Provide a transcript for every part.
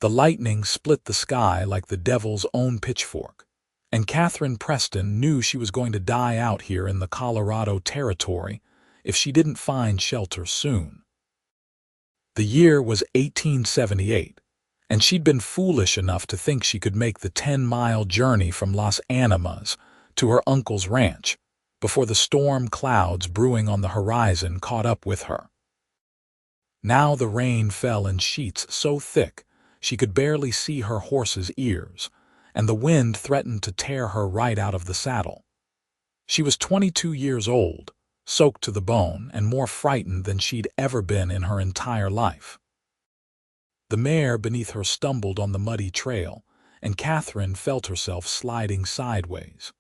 The lightning split the sky like the devil's own pitchfork, and Katherine Preston knew she was going to die out here in the Colorado Territory if she didn't find shelter soon. The year was 1878, and she'd been foolish enough to think she could make the 10-mile journey from Las Animas to her uncle's ranch before the storm clouds brewing on the horizon caught up with her. Now the rain fell in sheets so thick she could barely see her horse's ears, and the wind threatened to tear her right out of the saddle. She was 22 years old, soaked to the bone, and more frightened than she'd ever been in her entire life. The mare beneath her stumbled on the muddy trail, and Katherine felt herself sliding sideways.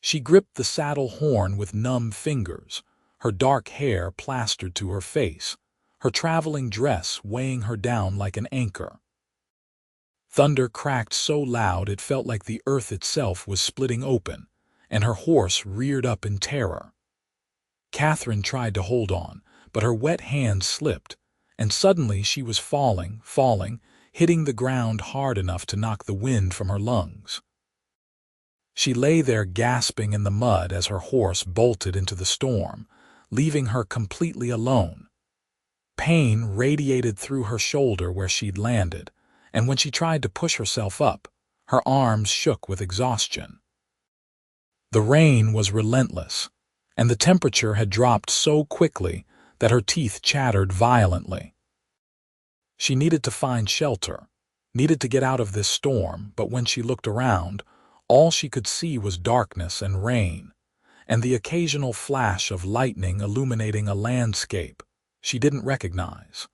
She gripped the saddle horn with numb fingers, her dark hair plastered to her face, her traveling dress weighing her down like an anchor. Thunder cracked so loud it felt like the earth itself was splitting open, and her horse reared up in terror. Katherine tried to hold on, but her wet hands slipped, and suddenly she was falling, hitting the ground hard enough to knock the wind from her lungs. She lay there gasping in the mud as her horse bolted into the storm, leaving her completely alone. Pain radiated through her shoulder where she'd landed, and when she tried to push herself up, her arms shook with exhaustion. The rain was relentless, and the temperature had dropped so quickly that her teeth chattered violently. She needed to find shelter, needed to get out of this storm, but when she looked around, all she could see was darkness and rain, and the occasional flash of lightning illuminating a landscape she didn't recognize.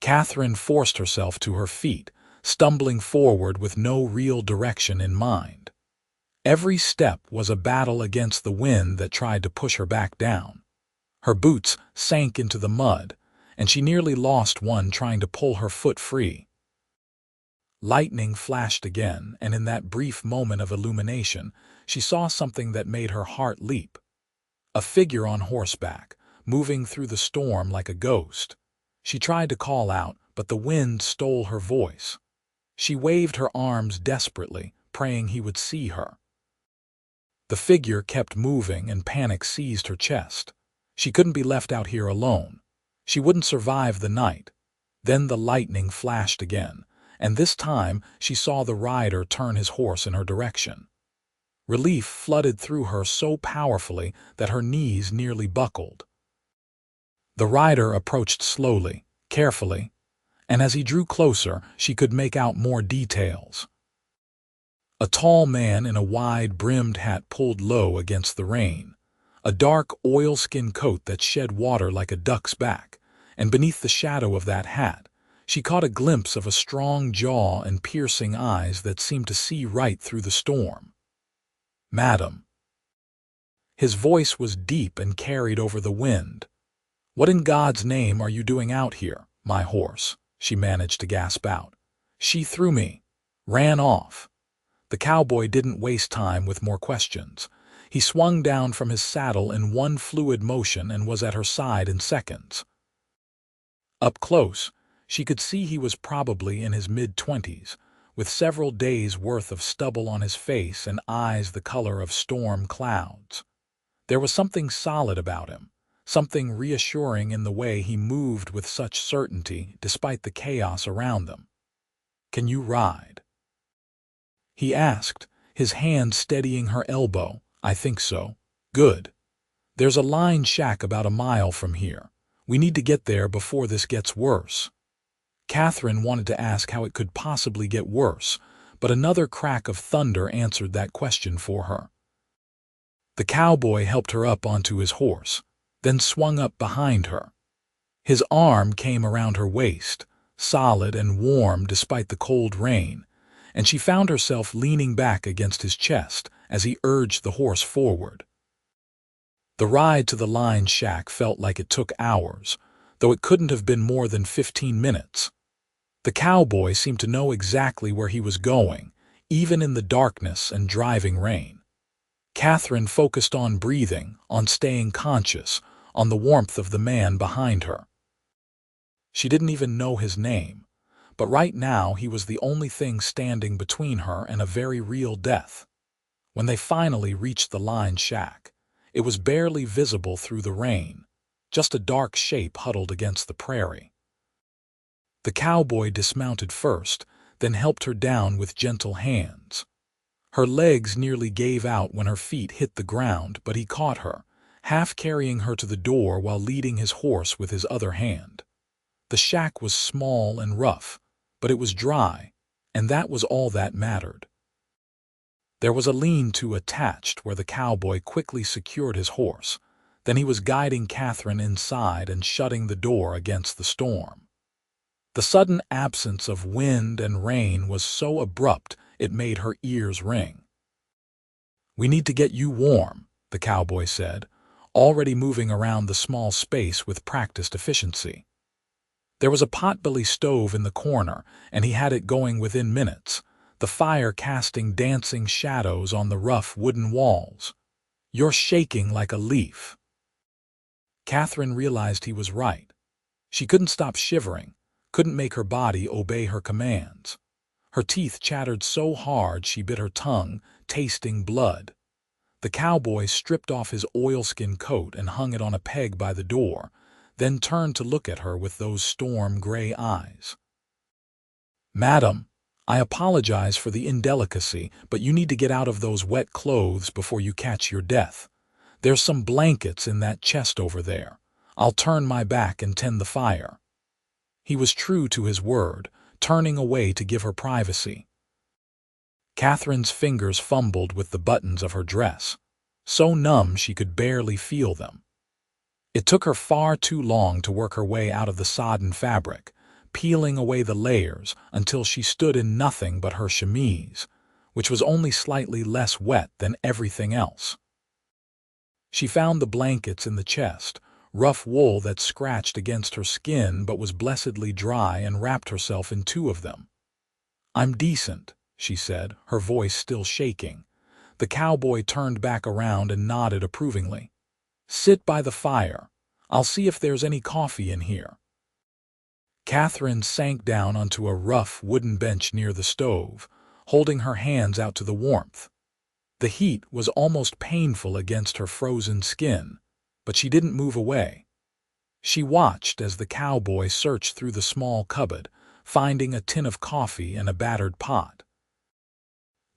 Katherine forced herself to her feet, stumbling forward with no real direction in mind. Every step was a battle against the wind that tried to push her back down. Her boots sank into the mud, and she nearly lost one trying to pull her foot free. Lightning flashed again, and in that brief moment of illumination, she saw something that made her heart leap. A figure on horseback, moving through the storm like a ghost. She tried to call out, but the wind stole her voice. She waved her arms desperately, praying he would see her. The figure kept moving, and panic seized her chest. She couldn't be left out here alone. She wouldn't survive the night. Then the lightning flashed again, and this time she saw the rider turn his horse in her direction. Relief flooded through her so powerfully that her knees nearly buckled. The rider approached slowly, carefully, and as he drew closer, she could make out more details. A tall man in a wide-brimmed hat pulled low against the rain, a dark oilskin coat that shed water like a duck's back, and beneath the shadow of that hat, she caught a glimpse of a strong jaw and piercing eyes that seemed to see right through the storm. "Madam." His voice was deep and carried over the wind. "What in God's name are you doing out here, my horse?" she managed to gasp out. "She threw me. Ran off." The cowboy didn't waste time with more questions. He swung down from his saddle in one fluid motion and was at her side in seconds. Up close, she could see he was probably in his mid-20s, with several days' worth of stubble on his face and eyes the color of storm clouds. There was something solid about him, something reassuring in the way he moved with such certainty despite the chaos around them. "Can you ride?" he asked, his hand steadying her elbow. "I think so." "Good. There's a line shack about a mile from here. We need to get there before this gets worse." Katherine wanted to ask how it could possibly get worse, but another crack of thunder answered that question for her. The cowboy helped her up onto his horse, then swung up behind her. His arm came around her waist, solid and warm despite the cold rain, and she found herself leaning back against his chest as he urged the horse forward. The ride to the line shack felt like it took hours, though it couldn't have been more than 15 minutes. The cowboy seemed to know exactly where he was going, even in the darkness and driving rain. Katherine focused on breathing, on staying conscious, on the warmth of the man behind her. She didn't even know his name, but right now he was the only thing standing between her and a very real death. When they finally reached the lined shack, it was barely visible through the rain, just a dark shape huddled against the prairie. The cowboy dismounted first, then helped her down with gentle hands. Her legs nearly gave out when her feet hit the ground, but he caught her, half carrying her to the door while leading his horse with his other hand. The shack was small and rough, but it was dry, and that was all that mattered. There was a lean-to attached where the cowboy quickly secured his horse. Then he was guiding Katherine inside and shutting the door against the storm. The sudden absence of wind and rain was so abrupt it made her ears ring. "We need to get you warm," the cowboy said, already moving around the small space with practiced efficiency. There was a potbelly stove in the corner, and he had it going within minutes, the fire casting dancing shadows on the rough wooden walls. "You're shaking like a leaf." Katherine realized he was right. She couldn't stop shivering, couldn't make her body obey her commands. Her teeth chattered so hard she bit her tongue, tasting blood. The cowboy stripped off his oilskin coat and hung it on a peg by the door, then turned to look at her with those storm-gray eyes. "Madam, I apologize for the indelicacy, but you need to get out of those wet clothes before you catch your death. There's some blankets in that chest over there. I'll turn my back and tend the fire." He was true to his word, turning away to give her privacy. Katherine's fingers fumbled with the buttons of her dress, so numb she could barely feel them. It took her far too long to work her way out of the sodden fabric, peeling away the layers until she stood in nothing but her chemise, which was only slightly less wet than everything else. She found the blankets in the chest, rough wool that scratched against her skin but was blessedly dry, and wrapped herself in two of them. "I'm decent," she said, her voice still shaking. The cowboy turned back around and nodded approvingly. "Sit by the fire. I'll see if there's any coffee in here." Katherine sank down onto a rough wooden bench near the stove, holding her hands out to the warmth. The heat was almost painful against her frozen skin, but she didn't move away. She watched as the cowboy searched through the small cupboard, finding a tin of coffee and a battered pot.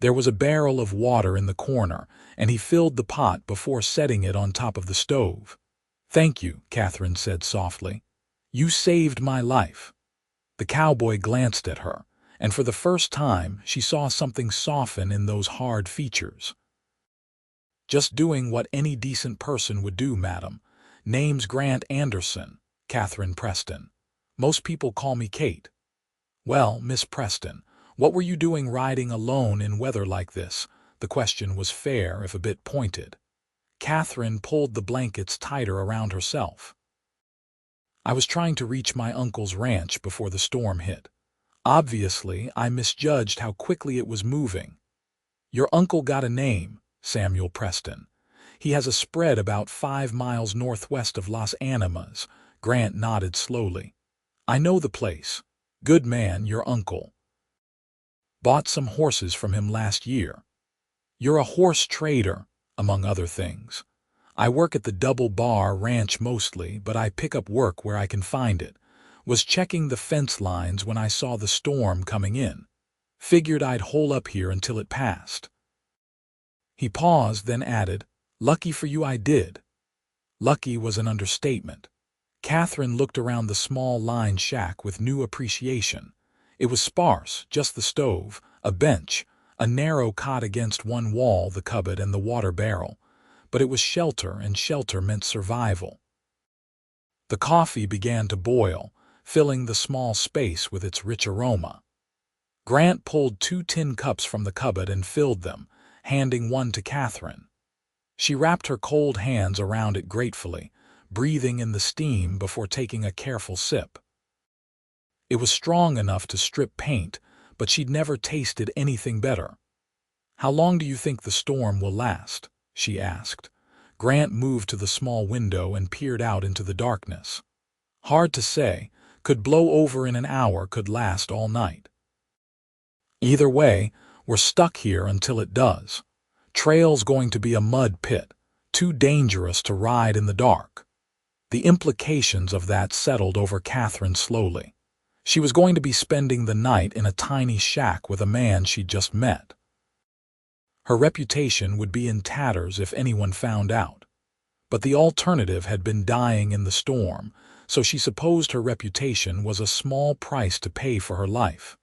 There was a barrel of water in the corner, and he filled the pot before setting it on top of the stove. "Thank you," Katherine said softly. "You saved my life." The cowboy glanced at her, and for the first time she saw something soften in those hard features. "Just doing what any decent person would do, madam. Name's Grant Anderson, Katherine Preston. Most people call me Kate." "Well, Miss Preston, what were you doing riding alone in weather like this?" The question was fair, if a bit pointed. Katherine pulled the blankets tighter around herself. "I was trying to reach my uncle's ranch before the storm hit. Obviously, I misjudged how quickly it was moving." "Your uncle got a name, Samuel Preston. He has a spread about 5 miles northwest of Las Animas." Grant nodded slowly. "I know the place. Good man, your uncle. Bought some horses from him last year." "You're a horse trader, among other things." "I work at the Double Bar Ranch mostly, but I pick up work where I can find it. Was checking the fence lines when I saw the storm coming in. Figured I'd hole up here until it passed." He paused, then added, "Lucky for you I did." Lucky was an understatement. Katherine looked around the small lined shack with new appreciation. It was sparse, just the stove, a bench, a narrow cot against one wall, the cupboard, and the water barrel. But it was shelter, and shelter meant survival. The coffee began to boil, filling the small space with its rich aroma. Grant pulled 2 tin cups from the cupboard and filled them, handing one to Katherine. She wrapped her cold hands around it gratefully, breathing in the steam before taking a careful sip. It was strong enough to strip paint, but she'd never tasted anything better. "How long do you think the storm will last?" she asked. Grant moved to the small window and peered out into the darkness. "Hard to say. could blow over in an hour, could last all night. Either way, we're stuck here until it does. Trail's going to be a mud pit, too dangerous to ride in the dark. The implications of that settled over Katherine slowly. She was going to be spending the night in a tiny shack with a man she'd just met. Her reputation would be in tatters if anyone found out. But the alternative had been dying in the storm, so she supposed her reputation was a small price to pay for her life.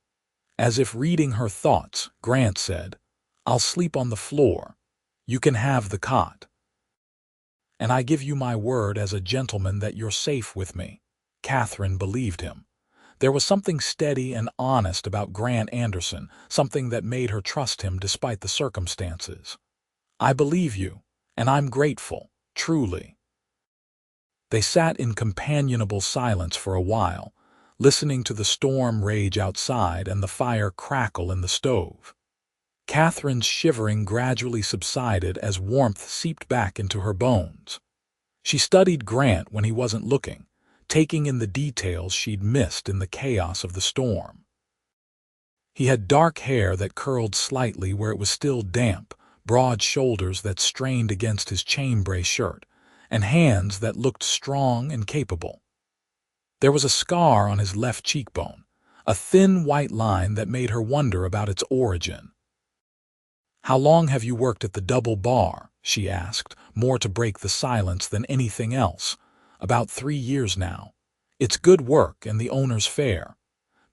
As if reading her thoughts, Grant said, "I'll sleep on the floor. You can have the cot. And I give you my word as a gentleman that you're safe with me." Katherine believed him. There was something steady and honest about Grant Anderson, something that made her trust him despite the circumstances. "I believe you, and I'm grateful, truly." They sat in companionable silence for a while, listening to the storm rage outside and the fire crackle in the stove. Katherine's shivering gradually subsided as warmth seeped back into her bones. She studied Grant when he wasn't looking, taking in the details she'd missed in the chaos of the storm. He had dark hair that curled slightly where it was still damp, broad shoulders that strained against his chambray shirt, and hands that looked strong and capable. There was a scar on his left cheekbone, a thin white line that made her wonder about its origin. "How long have you worked at the Double Bar?" she asked, more to break the silence than anything else. "About 3 years now. It's good work and the owner's fair.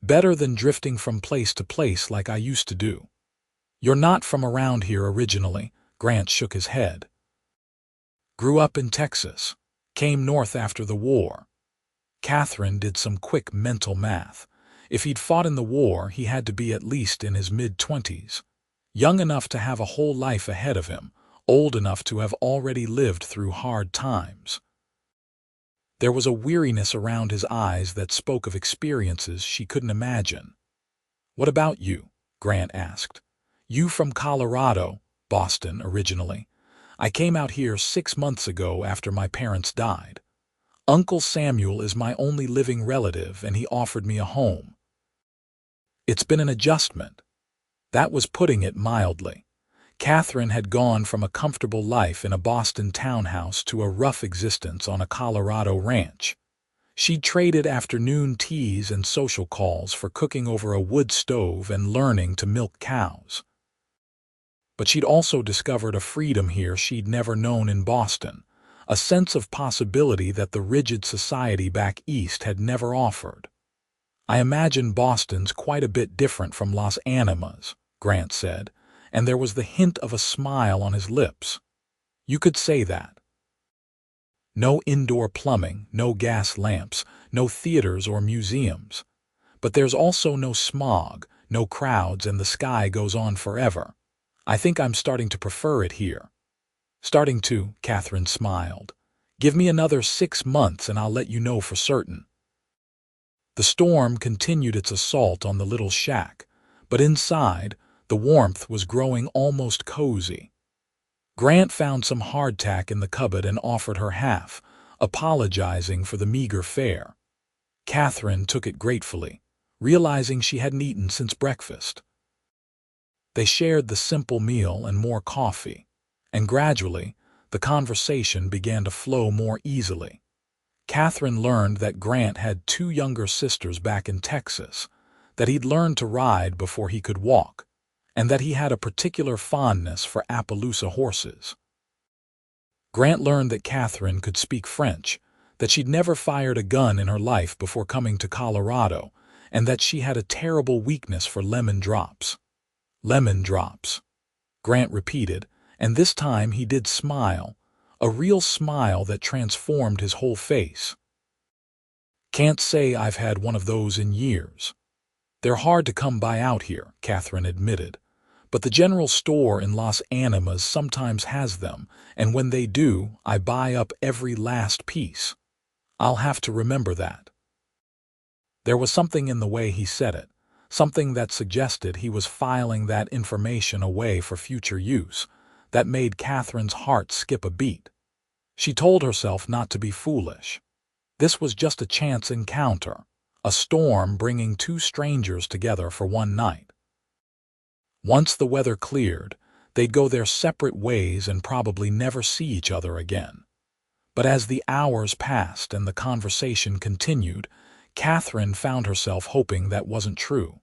Better than drifting from place to place like I used to do." "You're not from around here originally," Grant shook his head. "Grew up in Texas. Came north after the war." Katherine did some quick mental math. If he'd fought in the war, he had to be at least in his mid-20s. Young enough to have a whole life ahead of him, old enough to have already lived through hard times. There was a weariness around his eyes that spoke of experiences she couldn't imagine. "What about you?" Grant asked. "You from Colorado, Boston originally. I came out here 6 months ago after my parents died. Uncle Samuel is my only living relative and he offered me a home. It's been an adjustment." That was putting it mildly. Katherine had gone from a comfortable life in a Boston townhouse to a rough existence on a Colorado ranch. She'd traded afternoon teas and social calls for cooking over a wood stove and learning to milk cows. But she'd also discovered a freedom here she'd never known in Boston, a sense of possibility that the rigid society back east had never offered. "I imagine Boston's quite a bit different from Los Animas," Grant said, and there was the hint of a smile on his lips. "You could say that. No indoor plumbing, no gas lamps, no theaters or museums. But there's also no smog, no crowds, and the sky goes on forever. I think I'm starting to prefer it here." "Starting to," Katherine smiled. "Give me another 6 months and I'll let you know for certain." The storm continued its assault on the little shack, but inside, the warmth was growing almost cozy. Grant found some hardtack in the cupboard and offered her half, apologizing for the meager fare. Katherine took it gratefully, realizing she hadn't eaten since breakfast. They shared the simple meal and more coffee, and gradually, the conversation began to flow more easily. Katherine learned that Grant had 2 younger sisters back in Texas, that he'd learned to ride before he could walk, and that he had a particular fondness for Appaloosa horses. Grant learned that Katherine could speak French, that she'd never fired a gun in her life before coming to Colorado, and that she had a terrible weakness for lemon drops. "Lemon drops," Grant repeated, and this time he did smile, a real smile that transformed his whole face. "Can't say I've had one of those in years. They're hard to come by out here," Katherine admitted, "but the general store in Los Animas sometimes has them, and when they do, I buy up every last piece. I'll have to remember that." There was something in the way he said it, something that suggested he was filing that information away for future use, that made Katherine's heart skip a beat. She told herself not to be foolish. This was just a chance encounter, a storm bringing two strangers together for one night. Once the weather cleared, they'd go their separate ways and probably never see each other again. But as the hours passed and the conversation continued, Katherine found herself hoping that wasn't true.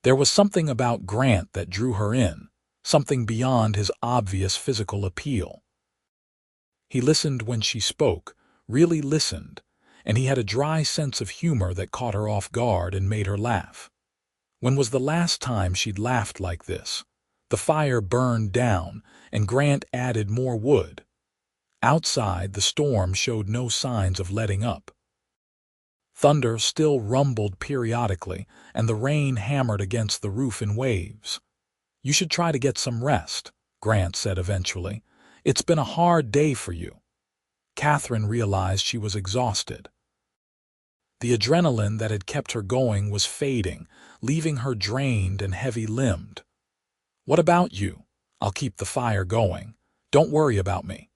There was something about Grant that drew her in, something beyond his obvious physical appeal. He listened when she spoke, really listened, and he had a dry sense of humor that caught her off guard and made her laugh. When was the last time she'd laughed like this? The fire burned down, and Grant added more wood. Outside, the storm showed no signs of letting up. Thunder still rumbled periodically, and the rain hammered against the roof in waves. "You should try to get some rest," Grant said eventually. "It's been a hard day for you." Katherine realized she was exhausted. The adrenaline that had kept her going was fading, leaving her drained and heavy-limbed. "What about you? I'll keep the fire going. Don't worry about me."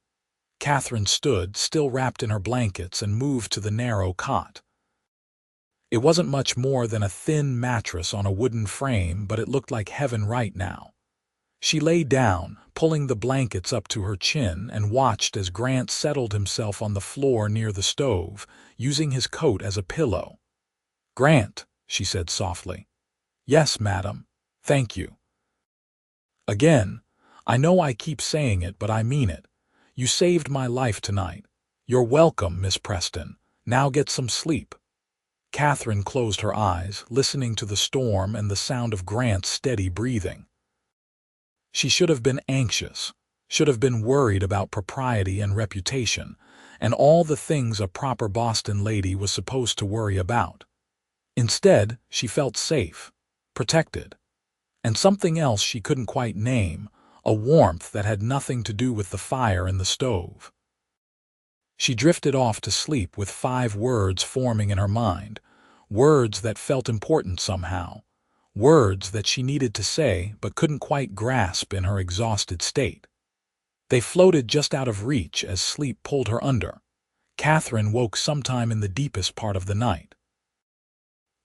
Katherine stood, still wrapped in her blankets, and moved to the narrow cot. It wasn't much more than a thin mattress on a wooden frame, but it looked like heaven right now. She lay down, pulling the blankets up to her chin, and watched as Grant settled himself on the floor near the stove, using his coat as a pillow. "Grant," she said softly. "Yes, madam. Thank you." "Again, I know I keep saying it, but I mean it. You saved my life tonight. You're welcome, Miss Preston. Now get some sleep." Katherine closed her eyes, listening to the storm and the sound of Grant's steady breathing. She should have been anxious, should have been worried about propriety and reputation, and all the things a proper Boston lady was supposed to worry about. Instead, she felt safe, protected, and something else she couldn't quite name, a warmth that had nothing to do with the fire in the stove. She drifted off to sleep with 5 words forming in her mind, words that felt important somehow, words that she needed to say but couldn't quite grasp in her exhausted state. They floated just out of reach as sleep pulled her under. Katherine woke sometime in the deepest part of the night.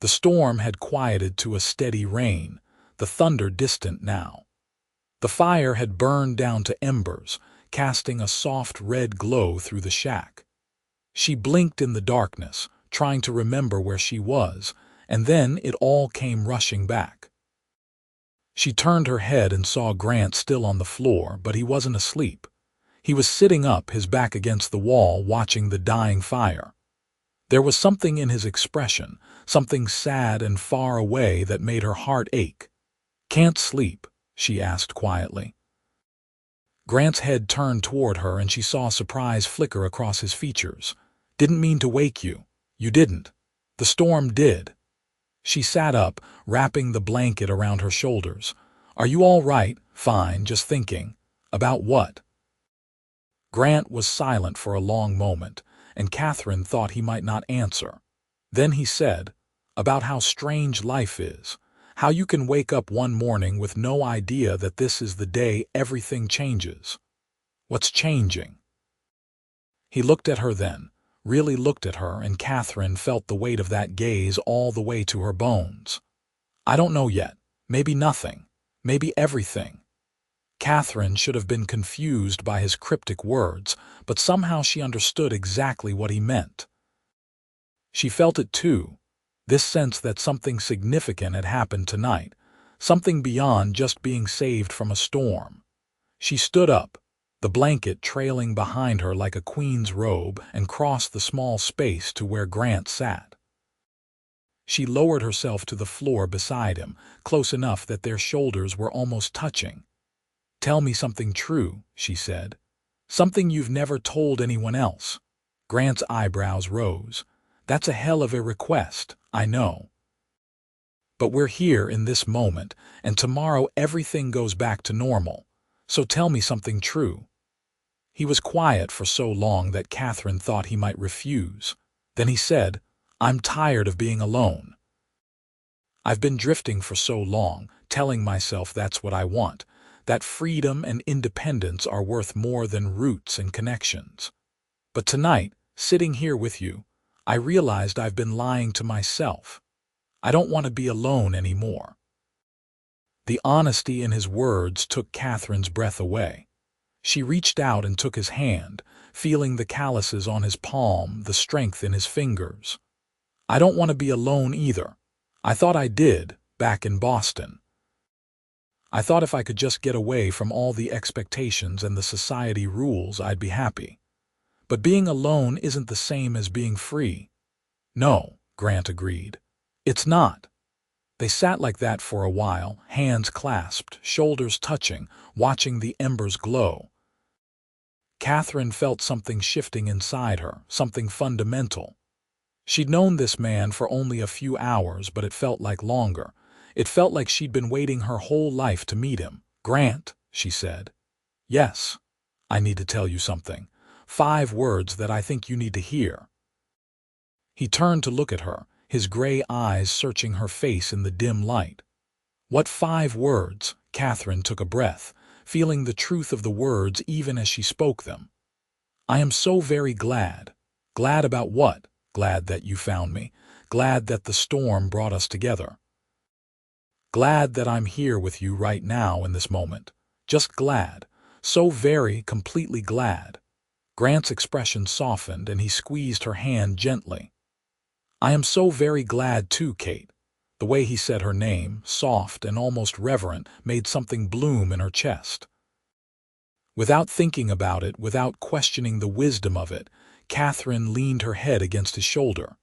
The storm had quieted to a steady rain, the thunder distant now. The fire had burned down to embers, casting a soft red glow through the shack. She blinked in the darkness, trying to remember where she was, and then it all came rushing back. She turned her head and saw Grant still on the floor, but he wasn't asleep. He was sitting up, his back against the wall, watching the dying fire. There was something in his expression, something sad and far away that made her heart ache. "Can't sleep?" she asked quietly. Grant's head turned toward her, and she saw surprise flicker across his features. "Didn't mean to wake you." "You didn't. The storm did." She sat up, wrapping the blanket around her shoulders. "Are you all right?" "Fine, just thinking." "About what?" Grant was silent for a long moment, and Katherine thought he might not answer. Then he said, "About how strange life is. How you can wake up one morning with no idea that this is the day everything changes." "What's changing?" He looked at her then, really looked at her, and Katherine felt the weight of that gaze all the way to her bones. "I don't know yet. Maybe nothing. Maybe everything." Katherine should have been confused by his cryptic words, but somehow she understood exactly what he meant. She felt it too, this sense that something significant had happened tonight, something beyond just being saved from a storm. She stood up, the blanket trailing behind her like a queen's robe, and crossed the small space to where Grant sat. She lowered herself to the floor beside him, close enough that their shoulders were almost touching. "Tell me something true," she said. "Something you've never told anyone else." Grant's eyebrows rose. "That's a hell of a request, I know. But we're here in this moment, and tomorrow everything goes back to normal. So tell me something true." He was quiet for so long that Katherine thought he might refuse. Then he said, "I'm tired of being alone. I've been drifting for so long, telling myself that's what I want, that freedom and independence are worth more than roots and connections. But tonight, sitting here with you, I realized I've been lying to myself. I don't want to be alone anymore." The honesty in his words took Catherine's breath away. She reached out and took his hand, feeling the calluses on his palm, the strength in his fingers. "I don't want to be alone either. I thought I did, back in Boston. I thought if I could just get away from all the expectations and the society rules, I'd be happy. But being alone isn't the same as being free." "No," Grant agreed. "It's not." They sat like that for a while, hands clasped, shoulders touching, watching the embers glow. Katherine felt something shifting inside her, something fundamental. She'd known this man for only a few hours, but it felt like longer. It felt like she'd been waiting her whole life to meet him. "Grant," she said. "Yes, I need to tell you something. 5 words that I think you need to hear." He turned to look at her, his gray eyes searching her face in the dim light. "What 5 words?" Katherine took a breath, feeling the truth of the words even as she spoke them. "I am so very glad." "Glad about what?" "Glad that you found me. Glad that the storm brought us together. Glad that I'm here with you right now in this moment. Just glad. So very, completely glad." Grant's expression softened and he squeezed her hand gently. "I am so very glad too, Kate." The way he said her name, soft and almost reverent, made something bloom in her chest. Without thinking about it, without questioning the wisdom of it, Katherine leaned her head against his shoulder.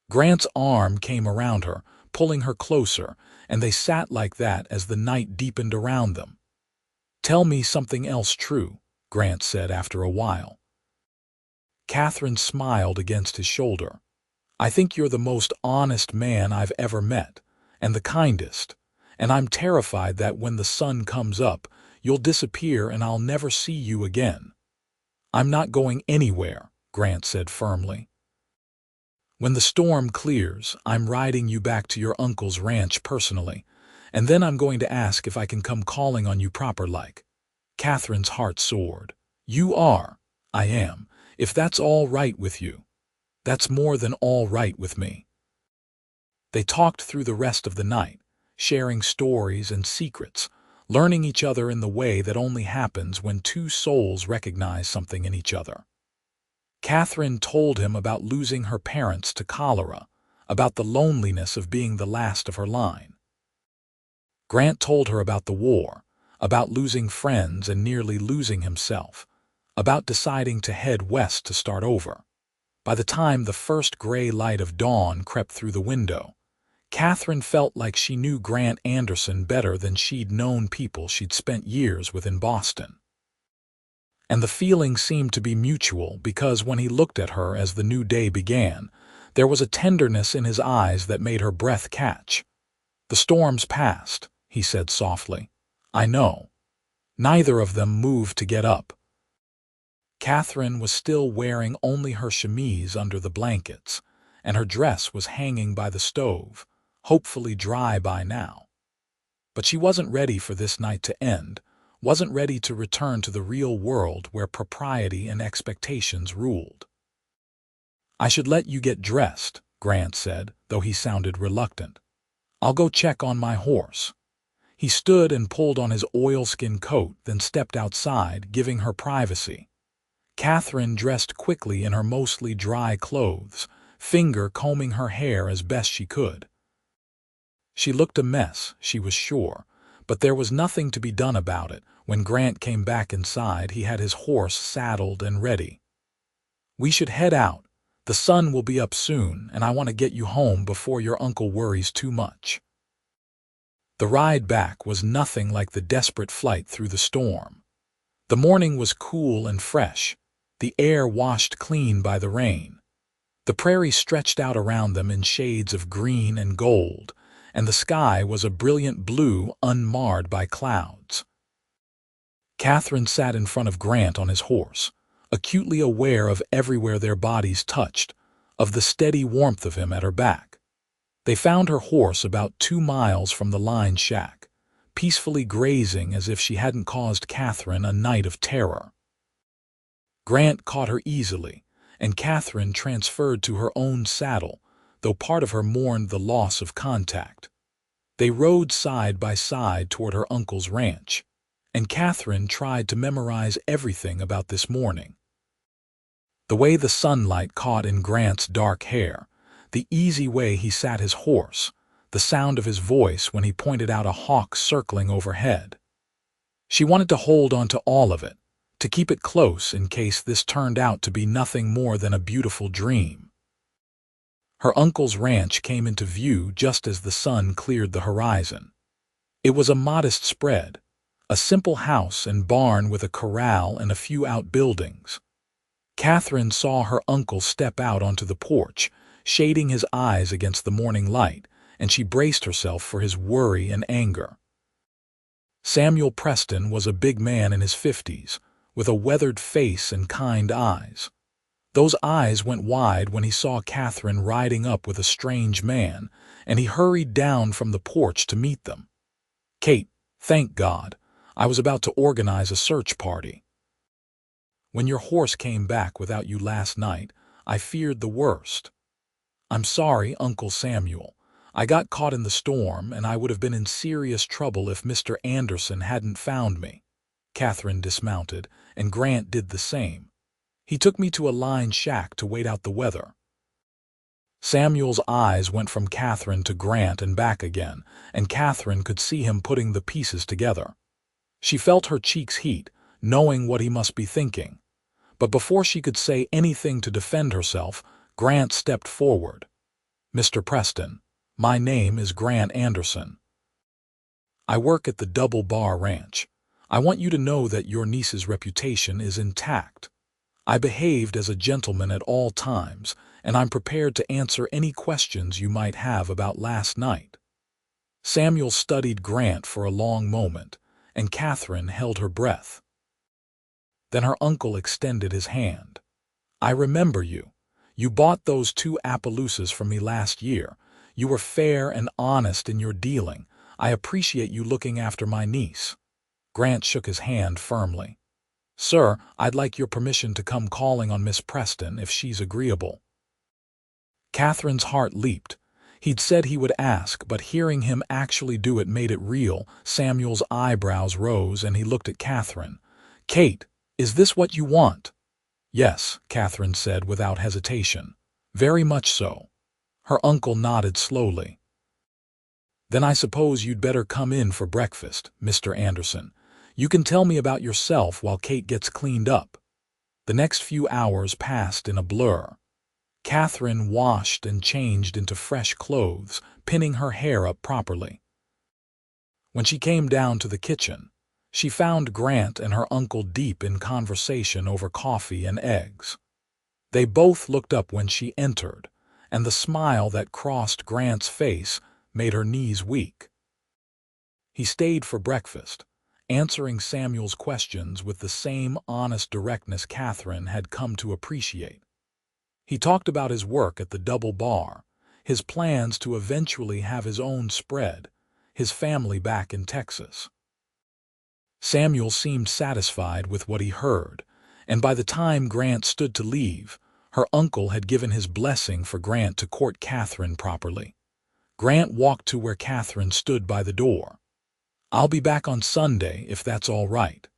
Grant's arm came around her, pulling her closer, and they sat like that as the night deepened around them. "Tell me something else true," Grant said after a while. Katherine smiled against his shoulder. "I think you're the most honest man I've ever met, and the kindest, and I'm terrified that when the sun comes up, you'll disappear and I'll never see you again." "I'm not going anywhere," Grant said firmly. "When the storm clears, I'm riding you back to your uncle's ranch personally, and then I'm going to ask if I can come calling on you proper-like." Katherine's heart soared. "You are." "I am. If that's all right with you." "That's more than all right with me." They talked through the rest of the night, sharing stories and secrets, learning each other in the way that only happens when 2 souls recognize something in each other. Katherine told him about losing her parents to cholera, about the loneliness of being the last of her line. Grant told her about the war, about losing friends and nearly losing himself, about deciding to head west to start over. By the time the first gray light of dawn crept through the window, Katherine felt like she knew Grant Anderson better than she'd known people she'd spent years with in Boston. And the feeling seemed to be mutual because when he looked at her as the new day began, there was a tenderness in his eyes that made her breath catch. "The storm's passed," he said softly. "I know." Neither of them moved to get up. Katherine was still wearing only her chemise under the blankets, and her dress was hanging by the stove, hopefully dry by now. But she wasn't ready for this night to end, wasn't ready to return to the real world where propriety and expectations ruled. "I should let you get dressed," Grant said, though he sounded reluctant. "I'll go check on my horse." He stood and pulled on his oilskin coat, then stepped outside, giving her privacy. Katherine dressed quickly in her mostly dry clothes, combing her hair as best she could. She looked a mess, she was sure, but there was nothing to be done about it. When Grant came back inside, he had his horse saddled and ready. "We should head out. The sun will be up soon, and I want to get you home before your uncle worries too much." The ride back was nothing like the desperate flight through the storm. The morning was cool and fresh, the air washed clean by the rain. The prairie stretched out around them in shades of green and gold, and the sky was a brilliant blue unmarred by clouds. Katherine sat in front of Grant on his horse, acutely aware of everywhere their bodies touched, of the steady warmth of him at her back. They found her horse about 2 miles from the line shack, peacefully grazing as if she hadn't caused Katherine a night of terror. Grant caught her easily, and Katherine transferred to her own saddle, though part of her mourned the loss of contact. They rode side by side toward her uncle's ranch, and Katherine tried to memorize everything about this morning. The way the sunlight caught in Grant's dark hair, the easy way he sat his horse, the sound of his voice when he pointed out a hawk circling overhead. She wanted to hold on to all of it, to keep it close in case this turned out to be nothing more than a beautiful dream. Her uncle's ranch came into view just as the sun cleared the horizon. It was a modest spread, a simple house and barn with a corral and a few outbuildings. Katherine saw her uncle step out onto the porch, shading his eyes against the morning light, and she braced herself for his worry and anger. Samuel Preston was a big man in his 50s, with a weathered face and kind eyes. Those eyes went wide when he saw Katherine riding up with a strange man, and he hurried down from the porch to meet them. "Kate, thank God. I was about to organize a search party. When your horse came back without you last night, I feared the worst. I'm sorry, Uncle Samuel. I got caught in the storm, and I would have been in serious trouble if Mr. Anderson hadn't found me." Katherine dismounted, and Grant did the same. He took me to a line shack to wait out the weather. Samuel's eyes went from Katherine to Grant and back again, and Katherine could see him putting the pieces together. She felt her cheeks heat, knowing what he must be thinking. But before she could say anything to defend herself, Grant stepped forward. "Mr. Preston, my name is Grant Anderson. I work at the Double Bar Ranch. I want you to know that your niece's reputation is intact. I behaved as a gentleman at all times, and I'm prepared to answer any questions you might have about last night." Samuel studied Grant for a long moment, and Katherine held her breath. Then her uncle extended his hand. "I remember you. You bought those 2 Appaloosas from me last year. You were fair and honest in your dealing. I appreciate you looking after my niece." Grant shook his hand firmly. "Sir, I'd like your permission to come calling on Miss Preston if she's agreeable." Katherine's heart leaped. He'd said he would ask, but hearing him actually do it made it real. Samuel's eyebrows rose, and he looked at Katherine. "Kate, is this what you want?" "Yes," Katherine said without hesitation. "Very much so." Her uncle nodded slowly. "Then I suppose you'd better come in for breakfast, Mr. Anderson. You can tell me about yourself while Kate gets cleaned up." The next few hours passed in a blur. Katherine washed and changed into fresh clothes, pinning her hair up properly. When she came down to the kitchen, she found Grant and her uncle deep in conversation over coffee and eggs. They both looked up when she entered, and the smile that crossed Grant's face made her knees weak. He stayed for breakfast, answering Samuel's questions with the same honest directness Katherine had come to appreciate. He talked about his work at the Double Bar, his plans to eventually have his own spread, his family back in Texas. Samuel seemed satisfied with what he heard, and by the time Grant stood to leave, her uncle had given his blessing for Grant to court Katherine properly. Grant walked to where Katherine stood by the door. "I'll be back on Sunday if that's all right.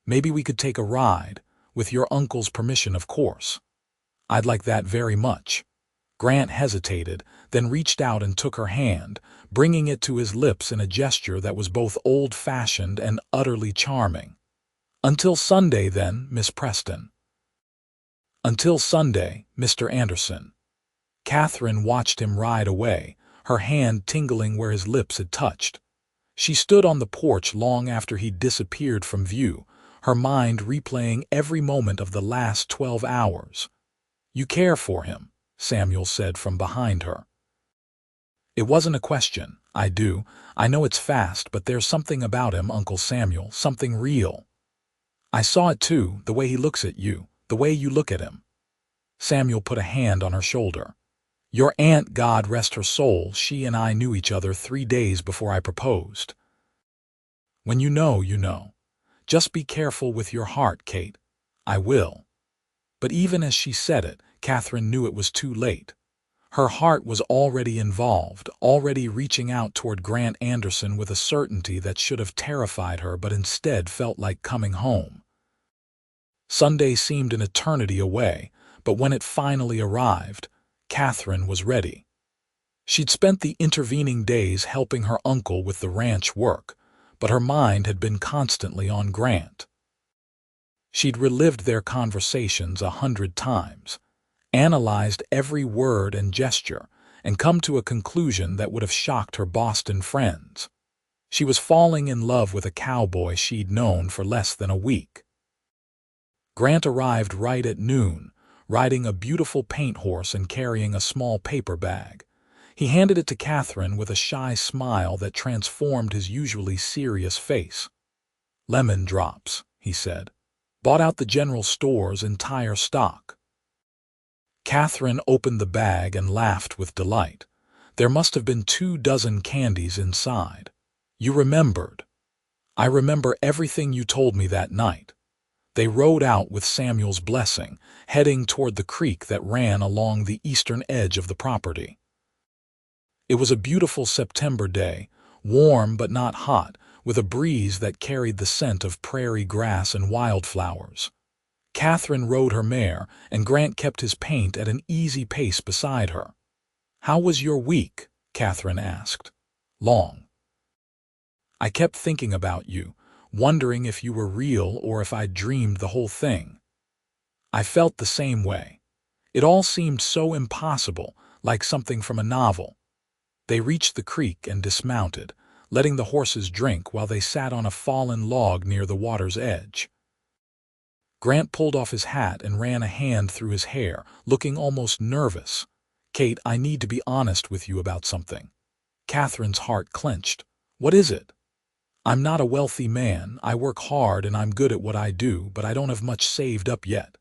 Maybe we could take a ride, with your uncle's permission, of course." "I'd like that very much." Grant hesitated, then reached out and took her hand, bringing it to his lips in a gesture that was both old-fashioned and utterly charming. "Until Sunday, then, Miss Preston." "Until Sunday, Mr. Anderson." Katherine watched him ride away, her hand tingling where his lips had touched. She stood on the porch long after he'd disappeared from view, her mind replaying every moment of the last 12 hours. "You care for him," Samuel said from behind her. "It wasn't a question. I do. I know it's fast, but there's something about him, Uncle Samuel, something real. I saw it too, the way he looks at you, the way you look at him." Samuel put a hand on her shoulder. "Your aunt, God rest her soul, she and I knew each other 3 days before I proposed. When you know, you know. Just be careful with your heart, Kate." "I will." But even as she said it, Katherine knew it was too late. Her heart was already involved, already reaching out toward Grant Anderson with a certainty that should have terrified her but instead felt like coming home. Sunday seemed an eternity away, but when it finally arrived, Katherine was ready. She'd spent the intervening days helping her uncle with the ranch work, but her mind had been constantly on Grant. She'd relived their conversations 100 times, analyzed every word and gesture, and come to a conclusion that would have shocked her Boston friends. She was falling in love with a cowboy she'd known for less than a week. Grant arrived right at noon, riding a beautiful paint horse and carrying a small paper bag. He handed it to Katherine with a shy smile that transformed his usually serious face. "Lemon drops," he said. "Bought out the general store's entire stock." Katherine opened the bag and laughed with delight. There must have been 24 candies inside. "You remembered." "I remember everything you told me that night." They rode out with Samuel's blessing, heading toward the creek that ran along the eastern edge of the property. It was a beautiful September day, warm but not hot, with a breeze that carried the scent of prairie grass and wildflowers. Katherine rode her mare, and Grant kept his paint at an easy pace beside her. "How was your week?" Katherine asked. "Long. I kept thinking about you, wondering if you were real or if I'd dreamed the whole thing." "I felt the same way. It all seemed so impossible, like something from a novel." They reached the creek and dismounted, letting the horses drink while they sat on a fallen log near the water's edge. Grant pulled off his hat and ran a hand through his hair, looking almost nervous. "Kate, I need to be honest with you about something." Katherine's heart clenched. "What is it?" "I'm not a wealthy man. I work hard and I'm good at what I do, but I don't have much saved up yet.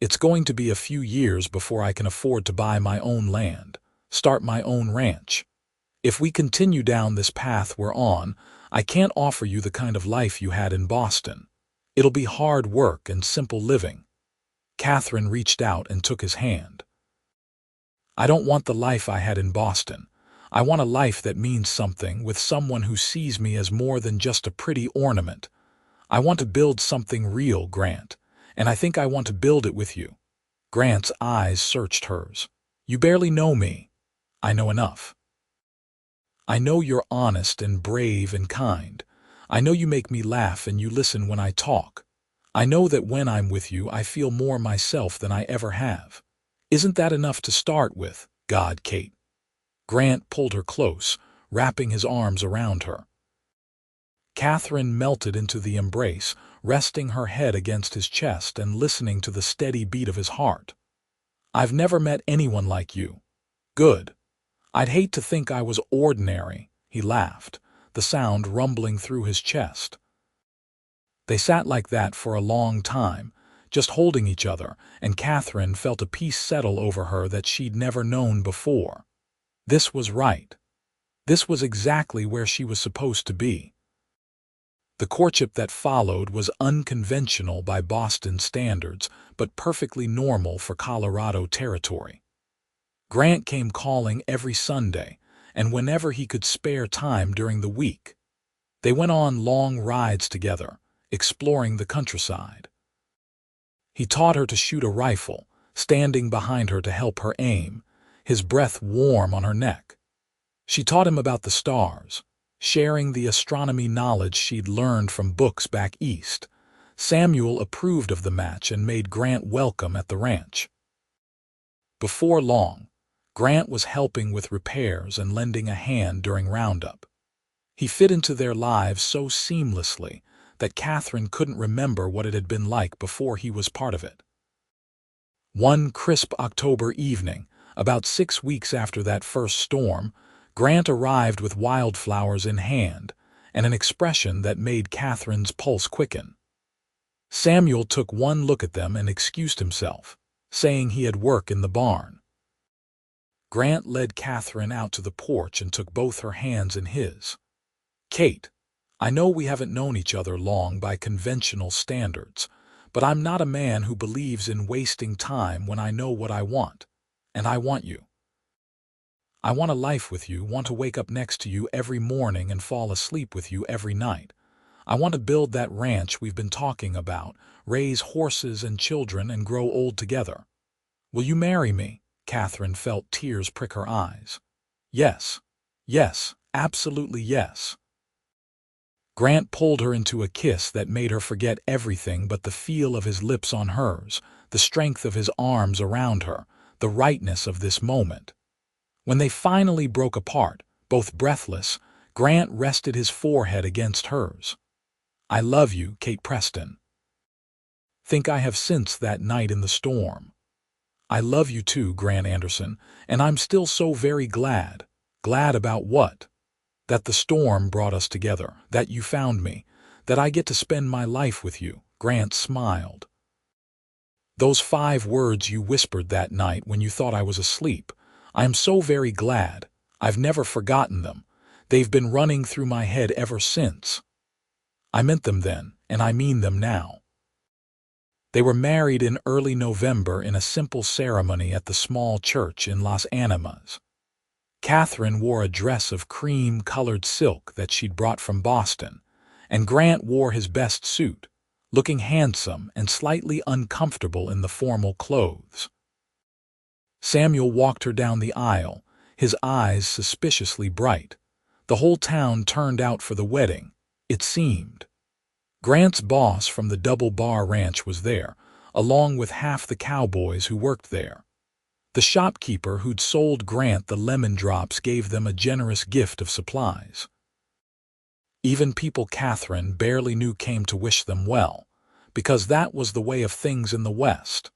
It's going to be a few years before I can afford to buy my own land, start my own ranch. If we continue down this path we're on, I can't offer you the kind of life you had in Boston. It'll be hard work and simple living." Katherine reached out and took his hand. "I don't want the life I had in Boston. I want a life that means something, with someone who sees me as more than just a pretty ornament. I want to build something real, Grant, and I think I want to build it with you." Grant's eyes searched hers. "You barely know me." "I know enough. I know you're honest and brave and kind. I know you make me laugh and you listen when I talk. I know that when I'm with you I feel more myself than I ever have. Isn't that enough to start with, God, Kate?" Grant pulled her close, wrapping his arms around her. Katherine melted into the embrace, resting her head against his chest and listening to the steady beat of his heart. "I've never met anyone like you." "Good. I'd hate to think I was ordinary," he laughed, the sound rumbling through his chest. They sat like that for a long time, just holding each other, and Katherine felt a peace settle over her that she'd never known before. This was right. This was exactly where she was supposed to be. The courtship that followed was unconventional by Boston standards, but perfectly normal for Colorado territory. Grant came calling every Sunday, and whenever he could spare time during the week. They went on long rides together, exploring the countryside. He taught her to shoot a rifle, standing behind her to help her aim, his breath warm on her neck. She taught him about the stars, sharing the astronomy knowledge she'd learned from books back east. Samuel approved of the match and made Grant welcome at the ranch. Before long, Grant was helping with repairs and lending a hand during roundup. He fit into their lives so seamlessly that Katherine couldn't remember what it had been like before he was part of it. One crisp October evening, about 6 weeks after that first storm, Grant arrived with wildflowers in hand and an expression that made Katherine's pulse quicken. Samuel took one look at them and excused himself, saying he had work in the barn. Grant led Katherine out to the porch and took both her hands in his. "Kate, I know we haven't known each other long by conventional standards, But I'm not a man who believes in wasting time when I know what I want. And I want you. I want a life with you, want to wake up next to you every morning and fall asleep with you every night. I want to build that ranch we've been talking about, raise horses and children and grow old together. Will you marry me? Katherine felt tears prick her eyes. Yes. Yes, absolutely yes. Grant pulled her into a kiss that made her forget everything but the feel of his lips on hers, the strength of his arms around her, the rightness of this moment. When they finally broke apart, both breathless, Grant rested his forehead against hers. I love you, Kate Preston. Think I have since that night in the storm. I love you too, Grant Anderson, and I'm still so very glad. Glad about what? That the storm brought us together, that you found me, that I get to spend my life with you. Grant smiled. Those 5 words you whispered that night when you thought I was asleep, I am so very glad. I've never forgotten them. They've been running through my head ever since. I meant them then, and I mean them now. They were married in early November in a simple ceremony at the small church in Las Animas. Katherine wore a dress of cream-colored silk that she'd brought from Boston, and Grant wore his best suit, looking handsome and slightly uncomfortable in the formal clothes. Samuel walked her down the aisle, his eyes suspiciously bright. The whole town turned out for the wedding, it seemed. Grant's boss from the Double Bar Ranch was there, along with half the cowboys who worked there. The shopkeeper who'd sold Grant the lemon drops gave them a generous gift of supplies. Even people Katherine barely knew came to wish them well, because that was the way of things in the West.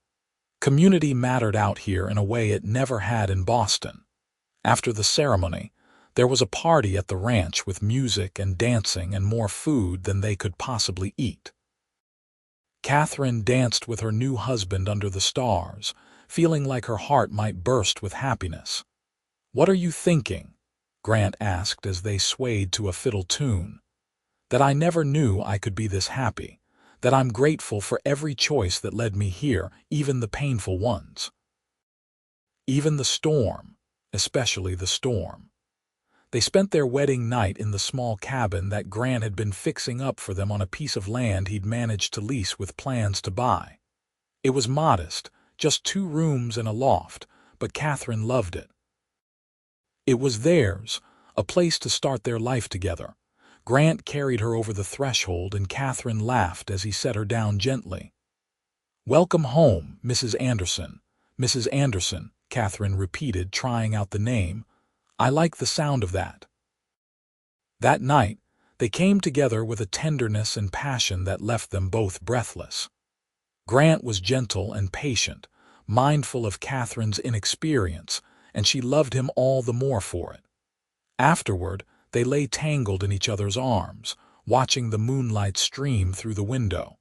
Community mattered out here in a way it never had in Boston. After the ceremony, there was a party at the ranch with music and dancing and more food than they could possibly eat. Katherine danced with her new husband under the stars, feeling like her heart might burst with happiness. "What are you thinking?" Grant asked as they swayed to a fiddle tune. "That I never knew I could be this happy, that I'm grateful for every choice that led me here, even the painful ones. Even the storm, especially the storm." They spent their wedding night in the small cabin that Grant had been fixing up for them on a piece of land he'd managed to lease with plans to buy. It was modest, just 2 rooms and a loft, but Katherine loved it. It was theirs, a place to start their life together. Grant carried her over the threshold and Katherine laughed as he set her down gently. "Welcome home, Mrs. Anderson." "Mrs. Anderson," Katherine repeated, trying out the name. "I like the sound of that." That night, they came together with a tenderness and passion that left them both breathless. Grant was gentle and patient, mindful of Katherine's inexperience, and she loved him all the more for it. Afterward, they lay tangled in each other's arms, watching the moonlight stream through the window.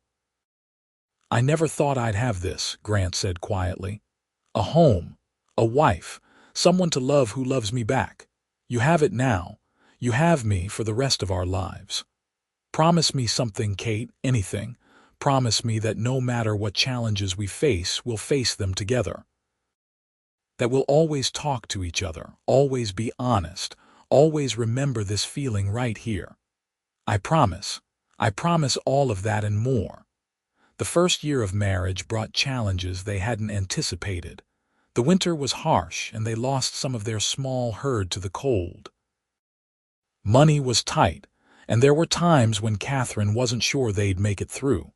"I never thought I'd have this," Grant said quietly. "A home, a wife, someone to love who loves me back. You have it now. You have me for the rest of our lives. Promise me something, Kate, anything. Promise me that no matter what challenges we face, we'll face them together. That we'll always talk to each other, always be honest, always remember this feeling right here. I promise. I promise all of that and more." The first year of marriage brought challenges they hadn't anticipated. The winter was harsh, and they lost some of their small herd to the cold. Money was tight, and there were times when Katherine wasn't sure they'd make it through.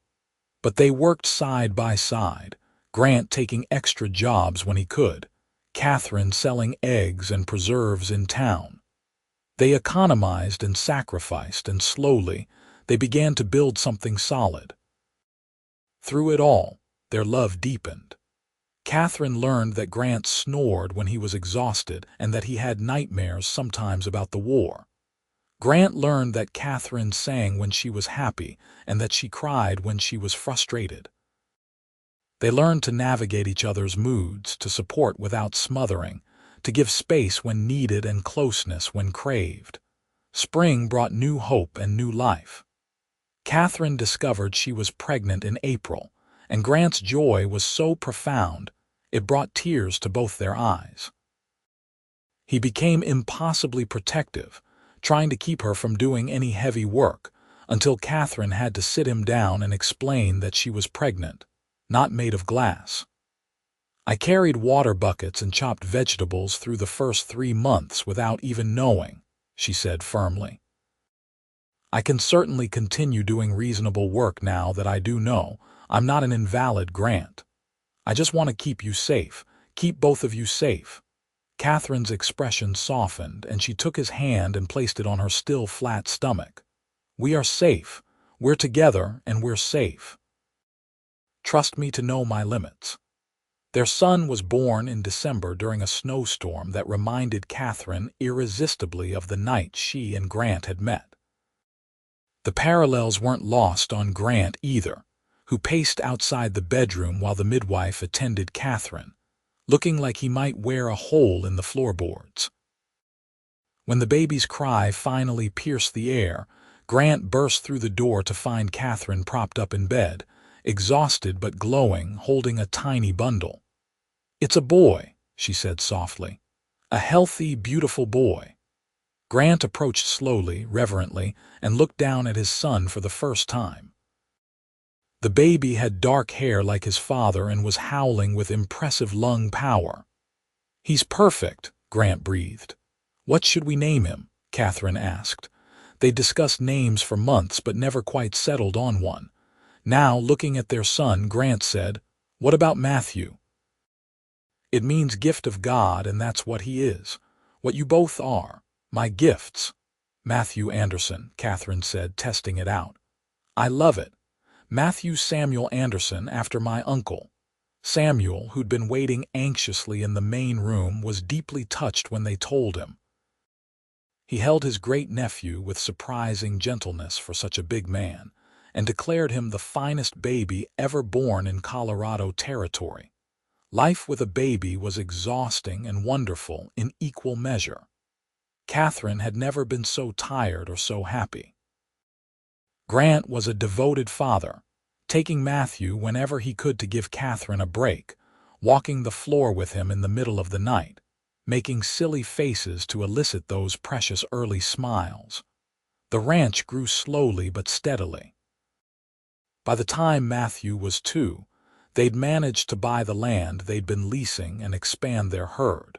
But they worked side by side, Grant taking extra jobs when he could, Katherine selling eggs and preserves in town. They economized and sacrificed, and slowly, they began to build something solid. Through it all, their love deepened. Katherine learned that Grant snored when he was exhausted and that he had nightmares sometimes about the war. Grant learned that Katherine sang when she was happy and that she cried when she was frustrated. They learned to navigate each other's moods, to support without smothering, to give space when needed and closeness when craved. Spring brought new hope and new life. Katherine discovered she was pregnant in April, and Grant's joy was so profound it brought tears to both their eyes. He became impossibly protective, trying to keep her from doing any heavy work, until Katherine had to sit him down and explain that she was pregnant, not made of glass. "I carried water buckets and chopped vegetables through the first 3 months without even knowing," she said firmly. "I can certainly continue doing reasonable work now that I do know I'm not an invalid, Grant. I just want to keep you safe, keep both of you safe." Katherine's expression softened, and she took his hand and placed it on her still flat stomach. "We are safe. We're together, and we're safe. Trust me to know my limits." Their son was born in December during a snowstorm that reminded Katherine irresistibly of the night she and Grant had met. The parallels weren't lost on Grant either, who paced outside the bedroom while the midwife attended Katherine, looking like he might wear a hole in the floorboards. When the baby's cry finally pierced the air, Grant burst through the door to find Katherine propped up in bed, exhausted but glowing, holding a tiny bundle. "It's a boy," she said softly. "A healthy, beautiful boy." Grant approached slowly, reverently, and looked down at his son for the first time. The baby had dark hair like his father and was howling with impressive lung power. "He's perfect," Grant breathed. "What should we name him?" Katherine asked. They discussed names for months but never quite settled on one. Now, looking at their son, Grant said, "What about Matthew?" "It means gift of God, and that's what he is. What you both are. My gifts." "Matthew Anderson," Katherine said, testing it out. "I love it. Matthew Samuel Anderson, after my uncle." Samuel, who'd been waiting anxiously in the main room, was deeply touched when they told him. He held his great-nephew with surprising gentleness for such a big man, and declared him the finest baby ever born in Colorado territory. Life with a baby was exhausting and wonderful in equal measure. Katherine had never been so tired or so happy. Grant was a devoted father, taking Matthew whenever he could to give Katherine a break, walking the floor with him in the middle of the night, making silly faces to elicit those precious early smiles. The ranch grew slowly but steadily. By the time Matthew was 2, they'd managed to buy the land they'd been leasing and expand their herd.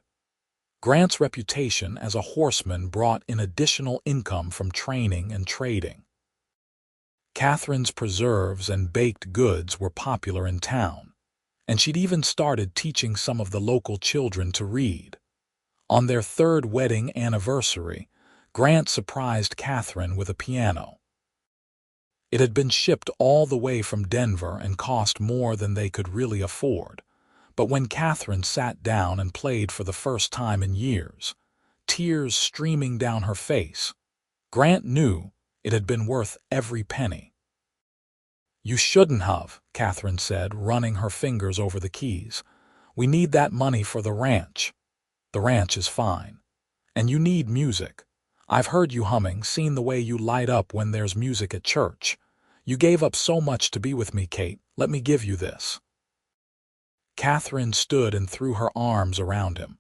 Grant's reputation as a horseman brought in additional income from training and trading. Katherine's preserves and baked goods were popular in town, and she'd even started teaching some of the local children to read. On their 3rd wedding anniversary, Grant surprised Katherine with a piano. It had been shipped all the way from Denver and cost more than they could really afford, but when Katherine sat down and played for the first time in years, tears streaming down her face, Grant knew it had been worth every penny. "You shouldn't have," Katherine said, running her fingers over the keys. "We need that money for the ranch." "The ranch is fine. And you need music. I've heard you humming, seen the way you light up when there's music at church. You gave up so much to be with me, Kate. Let me give you this." Katherine stood and threw her arms around him.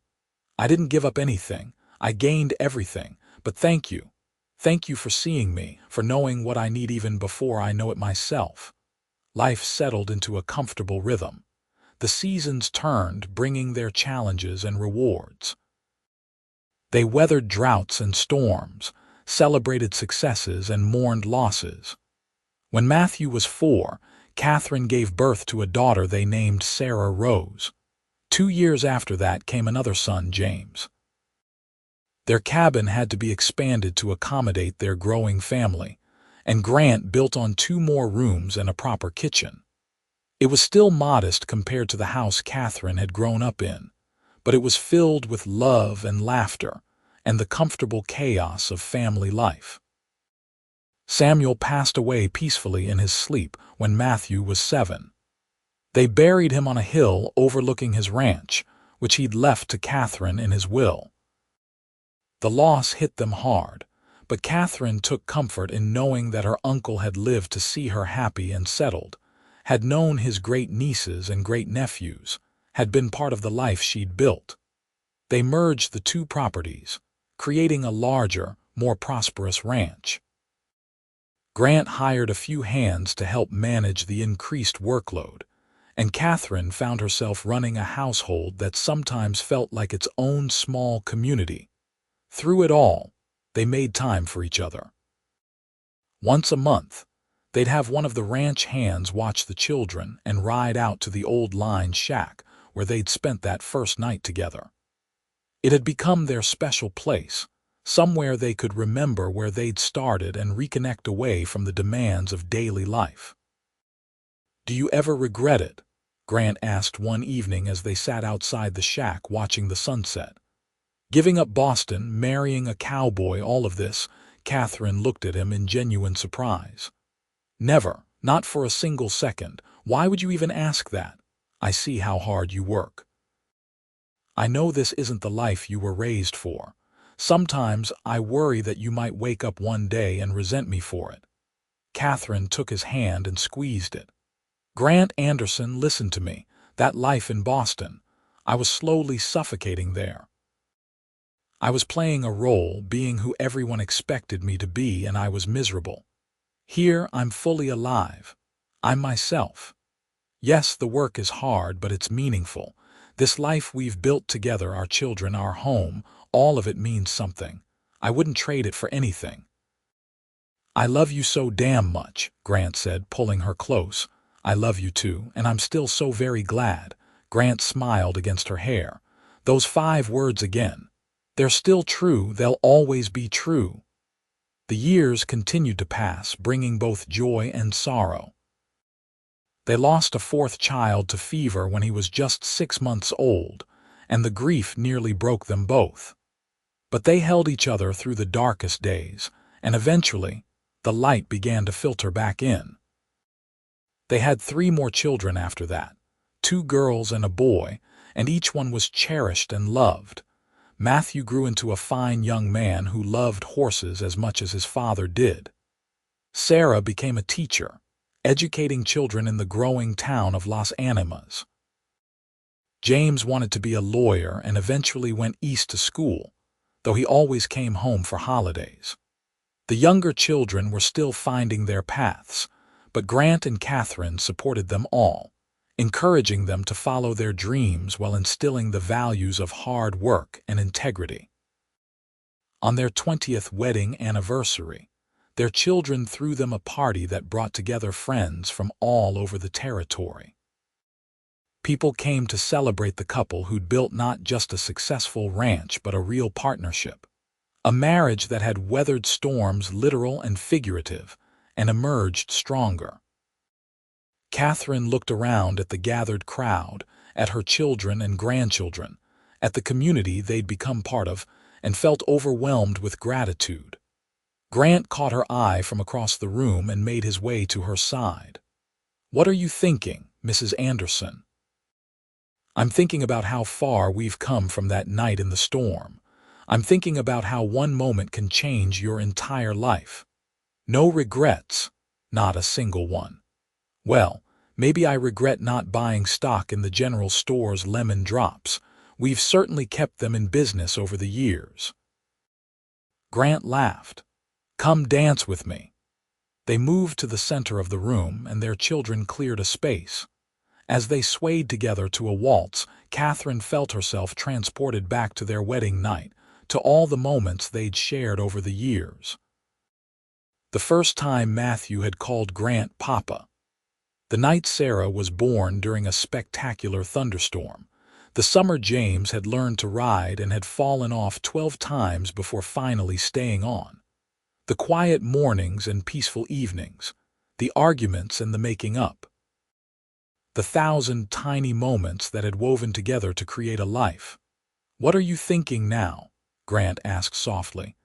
"I didn't give up anything. I gained everything. But thank you. Thank you for seeing me, for knowing what I need even before I know it myself." Life settled into a comfortable rhythm. The seasons turned, bringing their challenges and rewards. They weathered droughts and storms, celebrated successes and mourned losses. When Matthew was 4, Katherine gave birth to a daughter they named Sarah Rose. 2 years after that came another son, James. Their cabin had to be expanded to accommodate their growing family, and Grant built on 2 more rooms and a proper kitchen. It was still modest compared to the house Katherine had grown up in, but it was filled with love and laughter and the comfortable chaos of family life. Samuel passed away peacefully in his sleep when Matthew was 7. They buried him on a hill overlooking his ranch, which he'd left to Katherine in his will. The loss hit them hard, but Katherine took comfort in knowing that her uncle had lived to see her happy and settled, had known his great-nieces and great-nephews, had been part of the life she'd built. They merged the two properties, creating a larger, more prosperous ranch. Grant hired a few hands to help manage the increased workload, and Katherine found herself running a household that sometimes felt like its own small community. Through it all, they made time for each other. Once a month, they'd have one of the ranch hands watch the children and ride out to the old line shack where they'd spent that first night together. It had become their special place, somewhere they could remember where they'd started and reconnect away from the demands of daily life. "Do you ever regret it?" Grant asked one evening as they sat outside the shack watching the sunset. "Giving up Boston, marrying a cowboy, all of this?" Katherine looked at him in genuine surprise. "Never, not for a single second. Why would you even ask that? I see how hard you work. I know this isn't the life you were raised for. Sometimes I worry that you might wake up one day and resent me for it." Katherine took his hand and squeezed it. "Grant Anderson, listen to me. That life in Boston, I was slowly suffocating there. I was playing a role, being who everyone expected me to be, and I was miserable. Here, I'm fully alive. I'm myself. Yes, the work is hard, but it's meaningful. This life we've built together, our children, our home, all of it means something. I wouldn't trade it for anything." "I love you so damn much," Grant said, pulling her close. "I love you too, and I'm still so very glad." Grant smiled against her hair. "Those 5 words again. They're still true, they'll always be true." The years continued to pass, bringing both joy and sorrow. They lost a 4th child to fever when he was just 6 months old, and the grief nearly broke them both. But they held each other through the darkest days, and eventually, the light began to filter back in. They had 3 more children after that, 2 girls and a boy, and each one was cherished and loved. Matthew grew into a fine young man who loved horses as much as his father did. Sarah became a teacher, educating children in the growing town of Las Animas. James wanted to be a lawyer and eventually went east to school, though he always came home for holidays. The younger children were still finding their paths, but Grant and Katherine supported them all, encouraging them to follow their dreams while instilling the values of hard work and integrity. On their 20th wedding anniversary, their children threw them a party that brought together friends from all over the territory. People came to celebrate the couple who'd built not just a successful ranch but a real partnership, a marriage that had weathered storms, literal and figurative, and emerged stronger. Katherine looked around at the gathered crowd, at her children and grandchildren, at the community they'd become part of, and felt overwhelmed with gratitude. Grant caught her eye from across the room and made his way to her side. "What are you thinking, Mrs. Anderson?" "I'm thinking about how far we've come from that night in the storm. I'm thinking about how one moment can change your entire life. No regrets, not a single one. Well, maybe I regret not buying stock in the general store's lemon drops. We've certainly kept them in business over the years." Grant laughed. "Come dance with me." They moved to the center of the room, and their children cleared a space. As they swayed together to a waltz, Katherine felt herself transported back to their wedding night, to all the moments they'd shared over the years. The first time Matthew had called Grant Papa. The night Sarah was born during a spectacular thunderstorm. The summer James had learned to ride and had fallen off 12 times before finally staying on. The quiet mornings and peaceful evenings, the arguments and the making up. The 1,000 tiny moments that had woven together to create a life. "What are you thinking now?" Grant asked softly.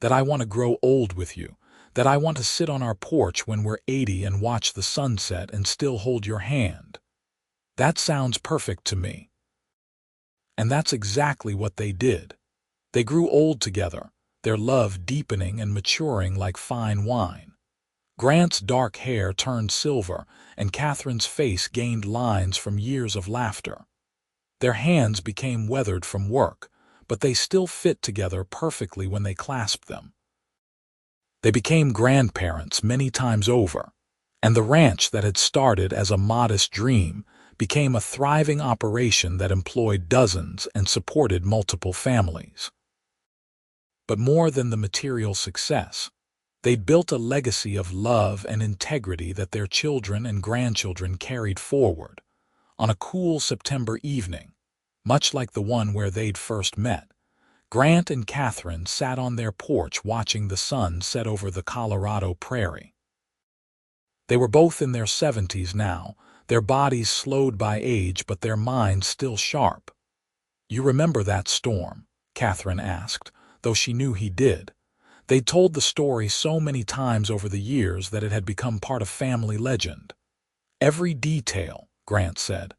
"That I want to grow old with you. That I want to sit on our porch when we're 80 and watch the sunset and still hold your hand. That sounds perfect to me." And that's exactly what they did. They grew old together, their love deepening and maturing like fine wine. Grant's dark hair turned silver, and Katherine's face gained lines from years of laughter. Their hands became weathered from work, but they still fit together perfectly when they clasped them. They became grandparents many times over, and the ranch that had started as a modest dream became a thriving operation that employed dozens and supported multiple families. But more than the material success, they'd built a legacy of love and integrity that their children and grandchildren carried forward. On a cool September evening, much like the one where they'd first met, Grant and Katherine sat on their porch watching the sun set over the Colorado prairie. They were both in their 70s now, their bodies slowed by age but their minds still sharp. "You remember that storm?" Katherine asked, though she knew he did. They'd told the story so many times over the years that it had become part of family legend. "Every detail," Grant said.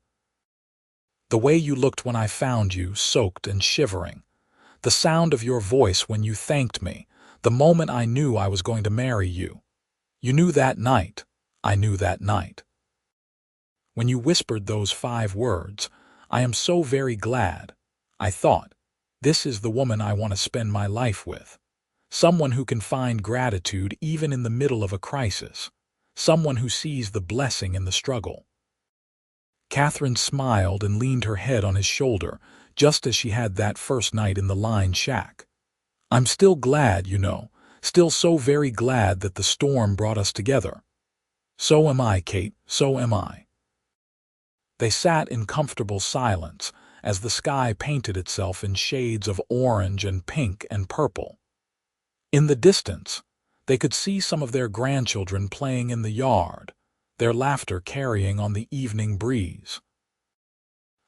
"The way you looked when I found you, soaked and shivering. The sound of your voice when you thanked me, the moment I knew I was going to marry you. You knew that night. I knew that night. When you whispered those 5 words, 'I am so very glad,' I thought, this is the woman I want to spend my life with. Someone who can find gratitude even in the middle of a crisis. Someone who sees the blessing in the struggle." Katherine smiled and leaned her head on his shoulder, just as she had that first night in the line shack. "I'm still glad, you know, still so very glad that the storm brought us together." "So am I, Kate, so am I." They sat in comfortable silence as the sky painted itself in shades of orange and pink and purple. In the distance, they could see some of their grandchildren playing in the yard, their laughter carrying on the evening breeze.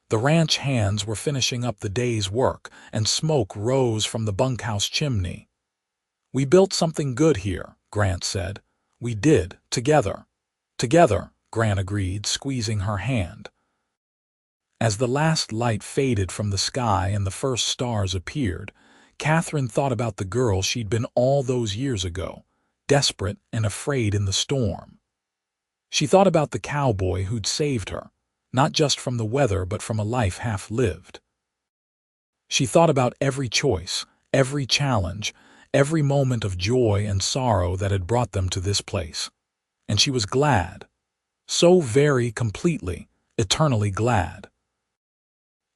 The ranch hands were finishing up the day's work, and smoke rose from the bunkhouse chimney. "We built something good here," Grant said. "We did, together." "Together," Grant agreed, squeezing her hand. As the last light faded from the sky and the first stars appeared, Katherine thought about the girl she'd been all those years ago, desperate and afraid in the storm. She thought about the cowboy who'd saved her, not just from the weather but from a life half-lived. She thought about every choice, every challenge, every moment of joy and sorrow that had brought them to this place. And she was glad. So very completely, eternally glad.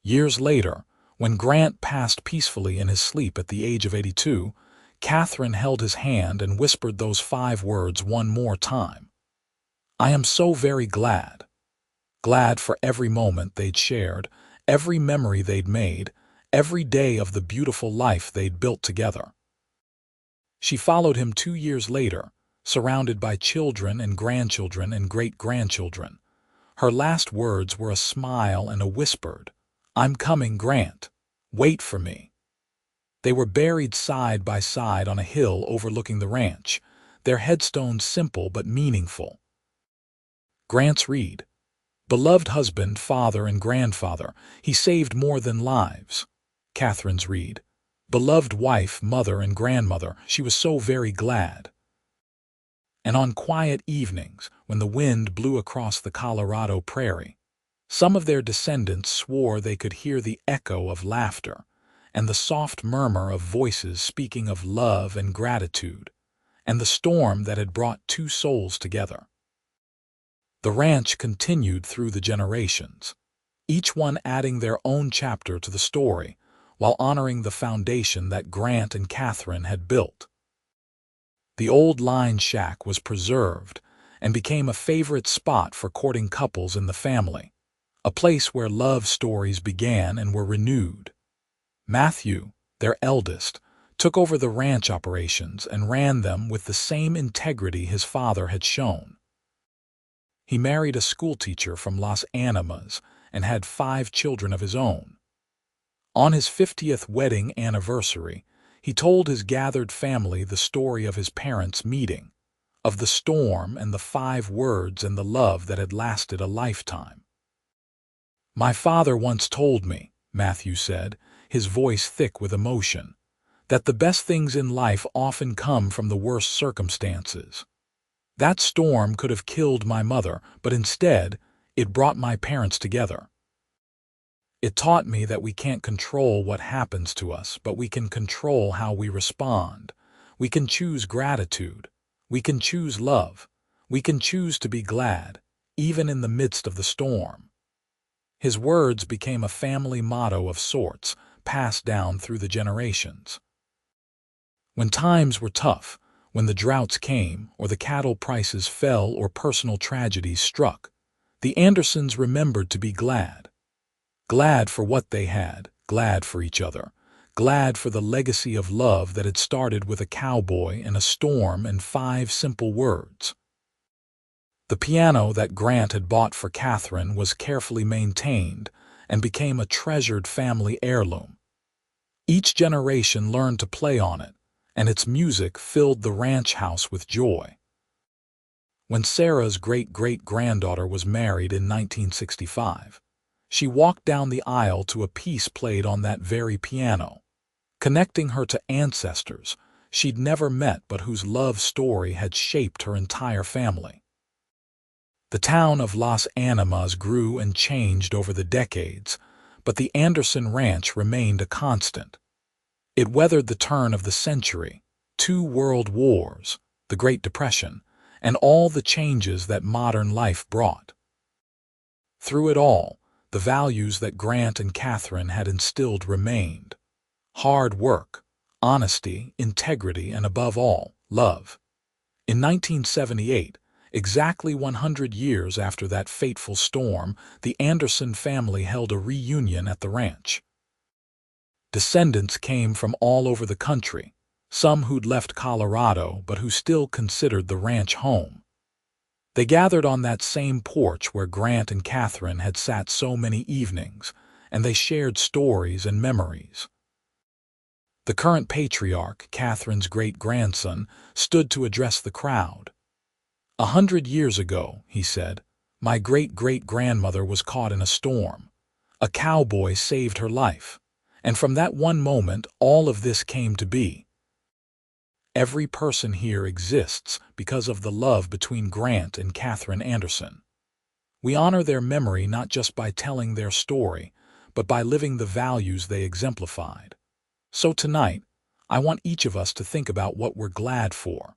Years later, when Grant passed peacefully in his sleep at the age of 82, Katherine held his hand and whispered those 5 words one more time. "I am so very glad." Glad for every moment they'd shared, every memory they'd made, every day of the beautiful life they'd built together. She followed him 2 years later, surrounded by children and grandchildren and great-grandchildren. Her last words were a smile and a whispered, "I'm coming, Grant. Wait for me." They were buried side by side on a hill overlooking the ranch, their headstones simple but meaningful. Grant's read, "Beloved husband, father, and grandfather, he saved more than lives." Katherine's read, "Beloved wife, mother, and grandmother, she was so very glad." And on quiet evenings, when the wind blew across the Colorado prairie, some of their descendants swore they could hear the echo of laughter and the soft murmur of voices speaking of love and gratitude, and the storm that had brought 2 souls together. The ranch continued through the generations, each one adding their own chapter to the story, while honoring the foundation that Grant and Katherine had built. The old line shack was preserved and became a favorite spot for courting couples in the family, a place where love stories began and were renewed. Matthew, their eldest, took over the ranch operations and ran them with the same integrity his father had shown. He married a schoolteacher from Las Animas and had 5 children of his own. On his 50th wedding anniversary, he told his gathered family the story of his parents' meeting, of the storm and the 5 words and the love that had lasted a lifetime. "My father once told me," Matthew said, his voice thick with emotion, "that the best things in life often come from the worst circumstances. That storm could have killed my mother, but instead, it brought my parents together. It taught me that we can't control what happens to us, but we can control how we respond. We can choose gratitude. We can choose love. We can choose to be glad, even in the midst of the storm. His words became a family motto of sorts, passed down through the generations. When times were tough, when the droughts came, or the cattle prices fell, or personal tragedies struck, the Andersons remembered to be glad. Glad for what they had, glad for each other, glad for the legacy of love that had started with a cowboy and a storm and 5 simple words. The piano that Grant had bought for Katherine was carefully maintained and became a treasured family heirloom. Each generation learned to play on it, and its music filled the ranch house with joy. When Sarah's great-great-granddaughter was married in 1965, she walked down the aisle to a piece played on that very piano, connecting her to ancestors she'd never met but whose love story had shaped her entire family. The town of Las Animas grew and changed over the decades, but the Anderson Ranch remained a constant. It weathered the turn of the century, 2 world wars, the Great Depression, and all the changes that modern life brought. Through it all, the values that Grant and Katherine had instilled remained: hard work, honesty, integrity, and above all, love. In 1978, exactly 100 years after that fateful storm, the Anderson family held a reunion at the ranch. Descendants came from all over the country, some who'd left Colorado but who still considered the ranch home. They gathered on that same porch where Grant and Katherine had sat so many evenings, and they shared stories and memories. The current patriarch, Katherine's great-grandson, stood to address the crowd. 100 years ago, he said, my great-great-grandmother was caught in a storm. A cowboy saved her life, and from that one moment all of this came to be. Every person here exists because of the love between Grant and Katherine Anderson. We honor their memory not just by telling their story, but by living the values they exemplified. So tonight, I want each of us to think about what we're glad for.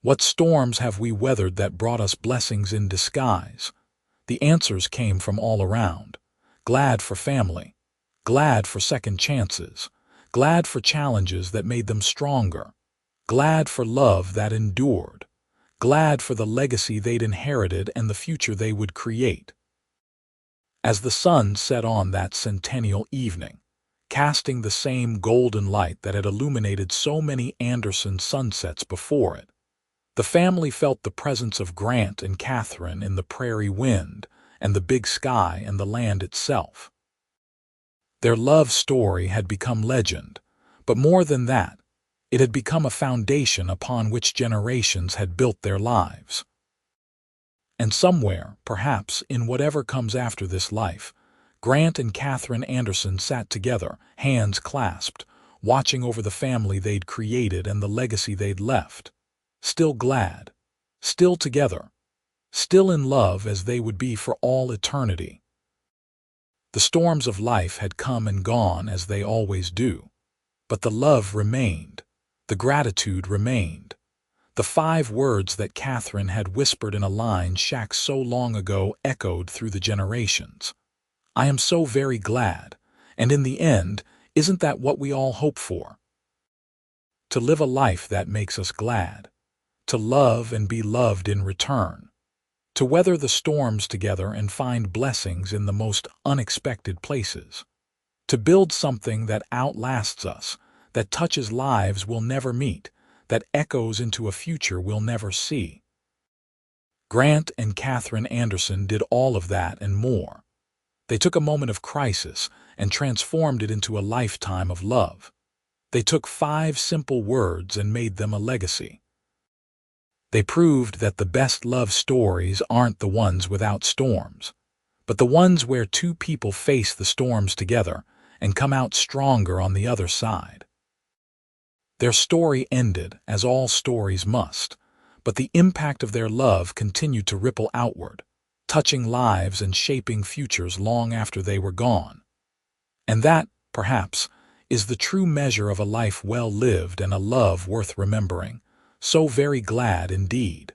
What storms have we weathered that brought us blessings in disguise? The answers came from all around. Glad for family, glad for second chances, glad for challenges that made them stronger, glad for love that endured, glad for the legacy they'd inherited and the future they would create. As the sun set on that centennial evening, casting the same golden light that had illuminated so many Anderson sunsets before it, the family felt the presence of Grant and Katherine in the prairie wind and the big sky and the land itself. Their love story had become legend, but more than that, it had become a foundation upon which generations had built their lives. And somewhere, perhaps in whatever comes after this life, Grant and Katherine Anderson sat together, hands clasped, watching over the family they'd created and the legacy they'd left. Still glad, still together, still in love as they would be for all eternity. The storms of life had come and gone as they always do, but the love remained, the gratitude remained. The 5 words that Katherine had whispered in a line shack so long ago echoed through the generations. I am so very glad, and in the end, isn't that what we all hope for? To live a life that makes us glad, to love and be loved in return, to weather the storms together and find blessings in the most unexpected places, to build something that outlasts us, that touches lives we'll never meet, that echoes into a future we'll never see. Grant and Katherine Anderson did all of that and more. They took a moment of crisis and transformed it into a lifetime of love. They took 5 simple words and made them a legacy. They proved that the best love stories aren't the ones without storms, but the ones where 2 people face the storms together and come out stronger on the other side. Their story ended, as all stories must, but the impact of their love continued to ripple outward, touching lives and shaping futures long after they were gone. And that, perhaps, is the true measure of a life well lived and a love worth remembering. So very glad indeed.